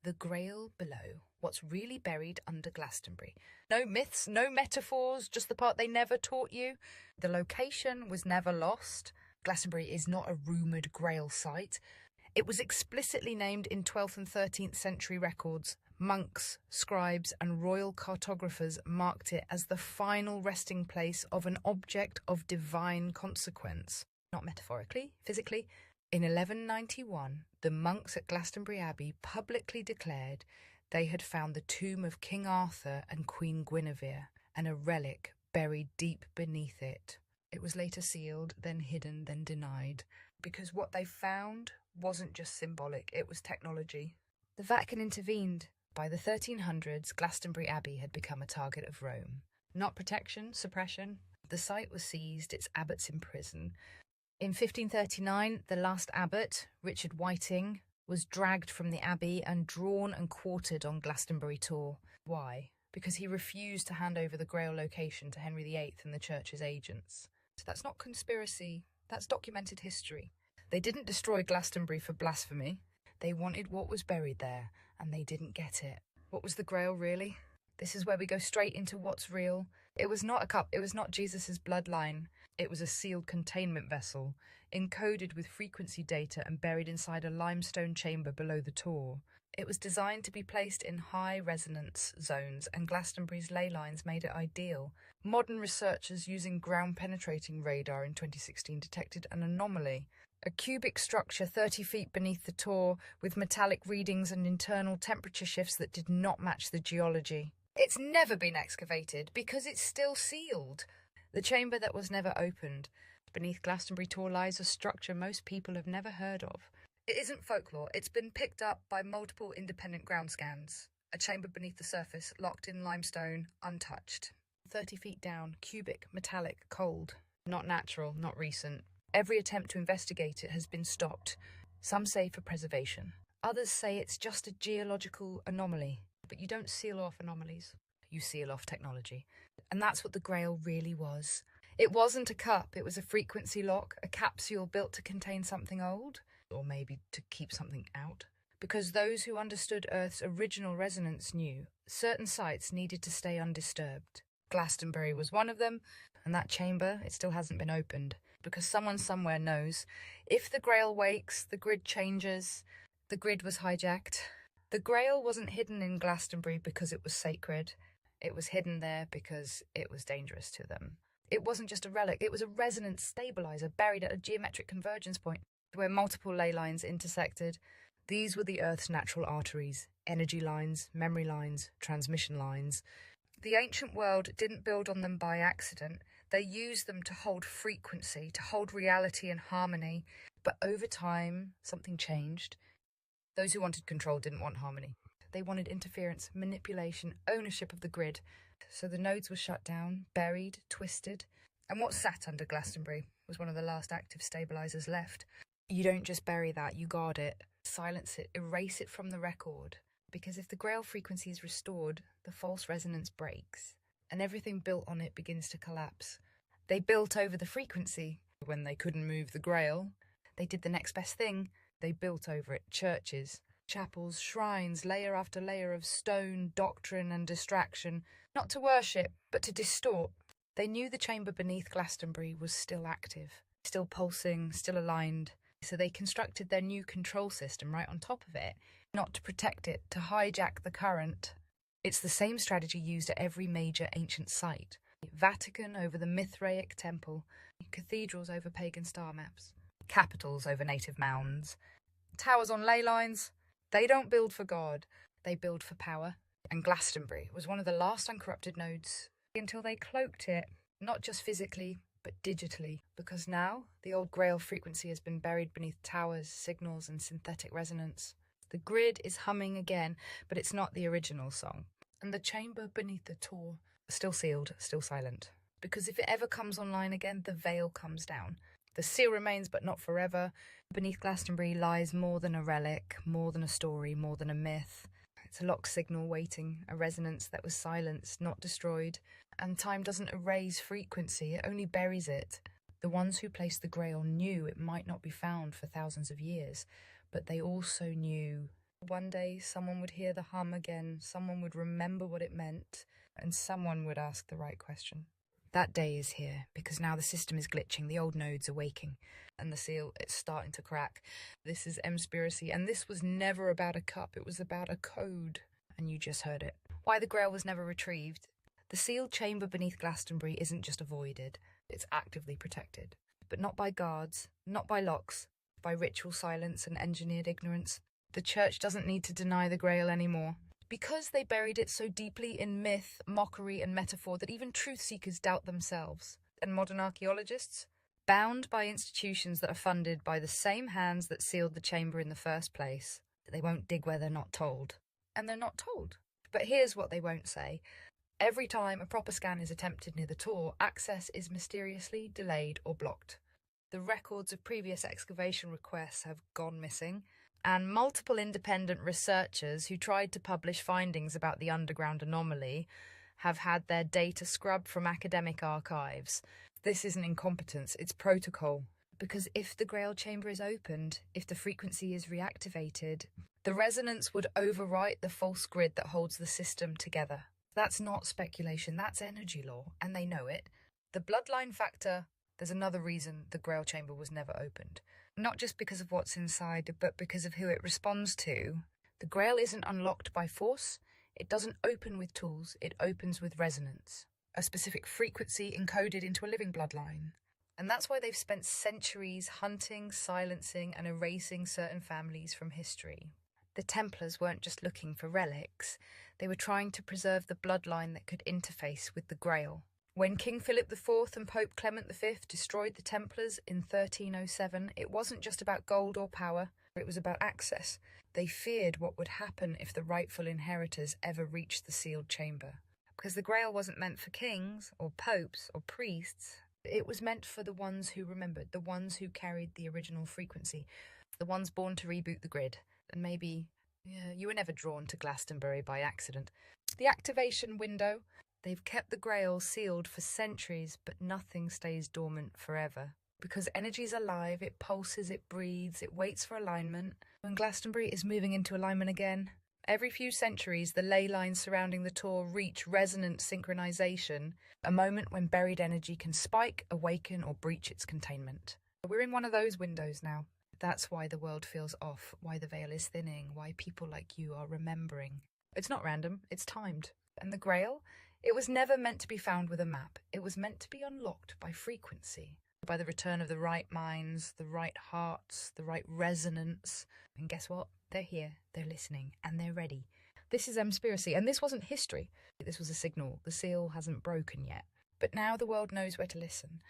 The Grail below. What's really buried under Glastonbury. No myths, no metaphors, just the part they never taught you. The location was never lost. Glastonbury is not a rumoured Grail site. It was explicitly named in 12th and 13th century records. Monks, scribes, and royal cartographers marked it as the final resting place of an object of divine consequence. Not metaphorically, physically. In 1191, the monks at Glastonbury Abbey publicly declared they had found the tomb of King Arthur and Queen Guinevere, and a relic buried deep beneath it. It was later sealed, then hidden, then denied, because what they found wasn't just symbolic, it was technology. The Vatican intervened. By the 1300s, Glastonbury Abbey had become a target of Rome. Not protection, suppression. The site was seized, its abbots imprisoned. In 1539, the last abbot, Richard Whiting, was dragged from the abbey and drawn and quartered on Glastonbury Tor. Why? Because he refused to hand over the Grail location to Henry VIII and the church's agents. So that's not conspiracy, that's documented history. They didn't destroy Glastonbury for blasphemy. They wanted what was buried there, and they didn't get it. What was the Grail, really? This is where we go straight into what's real. It was not a cup, it was not Jesus' bloodline. It was a sealed containment vessel, encoded with frequency data and buried inside a limestone chamber below the Tor. It was designed to be placed in high resonance zones, and Glastonbury's ley lines made it ideal. Modern researchers using ground-penetrating radar in 2016 detected an anomaly. A cubic structure 30 feet beneath the Tor with metallic readings and internal temperature shifts that did not match the geology. It's never been excavated because it's still sealed. The chamber that was never opened. Beneath Glastonbury Tor lies a structure most people have never heard of. It isn't folklore, it's been picked up by multiple independent ground scans. A chamber beneath the surface, locked in limestone, untouched. 30 feet down, cubic, metallic, cold. Not natural, not recent. Every attempt to investigate it has been stopped. Some say for preservation. Others say it's just a geological anomaly. But you don't seal off anomalies. You seal off technology. And that's what the Grail really was. It wasn't a cup, it was a frequency lock, a capsule built to contain something old, or maybe to keep something out. Because those who understood Earth's original resonance knew certain sites needed to stay undisturbed. Glastonbury was one of them, and that chamber, it still hasn't been opened. Because someone somewhere knows, if the Grail wakes, the grid changes. The grid was hijacked. The Grail wasn't hidden in Glastonbury because it was sacred. It was hidden there because it was dangerous to them. It wasn't just a relic, it was a resonance stabilizer buried at a geometric convergence point where multiple ley lines intersected. These were the Earth's natural arteries, energy lines, memory lines, transmission lines. The ancient world didn't build on them by accident. They used them to hold frequency, to hold reality and harmony. But over time, something changed. Those who wanted control didn't want harmony. They wanted interference, manipulation, ownership of the grid. So the nodes were shut down, buried, twisted. And what sat under Glastonbury was one of the last active stabilizers left. You don't just bury that, you guard it, silence it, erase it from the record. Because if the Grail frequency is restored, the false resonance breaks, and everything built on it begins to collapse. They built over the frequency. When they couldn't move the Grail, they did the next best thing. They built over it churches, chapels, shrines, layer after layer of stone, doctrine and distraction, not to worship, but to distort. They knew the chamber beneath Glastonbury was still active, still pulsing, still aligned. So they constructed their new control system right on top of it, not to protect it, to hijack the current. It's the same strategy used at every major ancient site. Vatican over the Mithraic temple, cathedrals over pagan star maps, capitals over native mounds, towers on ley lines. They don't build for God, they build for power. And Glastonbury was one of the last uncorrupted nodes until they cloaked it, not just physically, but digitally, because now the old Grail frequency has been buried beneath towers, signals and synthetic resonance. The grid is humming again, but it's not the original song. And the chamber beneath the Tor, still sealed, still silent. Because if it ever comes online again, the veil comes down. The seal remains, but not forever. Beneath Glastonbury lies more than a relic, more than a story, more than a myth. It's a locked signal waiting, a resonance that was silenced, not destroyed. And time doesn't erase frequency, it only buries it. The ones who placed the Grail knew it might not be found for thousands of years, but they also knew One day, someone would hear the hum again, someone would remember what it meant, and someone would ask the right question. That day is here, because now the system is glitching, the old nodes are waking, and the seal is starting to crack. This is Emspiracy, and this was never about a cup, it was about a code, and you just heard it. Why the Grail was never retrieved. The sealed chamber beneath Glastonbury isn't just avoided, it's actively protected. But not by guards, not by locks, by ritual silence and engineered ignorance. The church doesn't need to deny the Grail anymore. Because they buried it so deeply in myth, mockery, and metaphor that even truth-seekers doubt themselves. And modern archaeologists, bound by institutions that are funded by the same hands that sealed the chamber in the first place, they won't dig where they're not told. And they're not told. But here's what they won't say. Every time a proper scan is attempted near the Tor, access is mysteriously delayed or blocked. The records of previous excavation requests have gone missing, and multiple independent researchers who tried to publish findings about the underground anomaly have had their data scrubbed from academic archives. This isn't incompetence, it's protocol. Because if the Grail chamber is opened, if the frequency is reactivated, the resonance would overwrite the false grid that holds the system together. That's not speculation, that's energy law, and they know it. The bloodline factor, there's another reason the Grail chamber was never opened. Not just because of what's inside, but because of who it responds to. The Grail isn't unlocked by force, it doesn't open with tools, it opens with resonance. A specific frequency encoded into a living bloodline. And that's why they've spent centuries hunting, silencing, and erasing certain families from history. The Templars weren't just looking for relics, they were trying to preserve the bloodline that could interface with the Grail. When King Philip IV and Pope Clement V destroyed the Templars in 1307, it wasn't just about gold or power, it was about access. They feared what would happen if the rightful inheritors ever reached the sealed chamber. Because the Grail wasn't meant for kings, or popes, or priests. It was meant for the ones who remembered, the ones who carried the original frequency, the ones born to reboot the grid. And maybe you were never drawn to Glastonbury by accident. The activation window. They've kept the Grail sealed for centuries, but nothing stays dormant forever. Because energy's alive, it pulses, it breathes, it waits for alignment. When Glastonbury is moving into alignment again, every few centuries the ley lines surrounding the Tor reach resonant synchronization, a moment when buried energy can spike, awaken, or breach its containment. We're in one of those windows now. That's why the world feels off, why the veil is thinning, why people like you are remembering. It's not random, it's timed. And the Grail? It was never meant to be found with a map. It was meant to be unlocked by frequency, by the return of the right minds, the right hearts, the right resonance. And guess what? They're here, they're listening, and they're ready. This is Emspiracy, and this wasn't history. This was a signal. The seal hasn't broken yet. But now the world knows where to listen.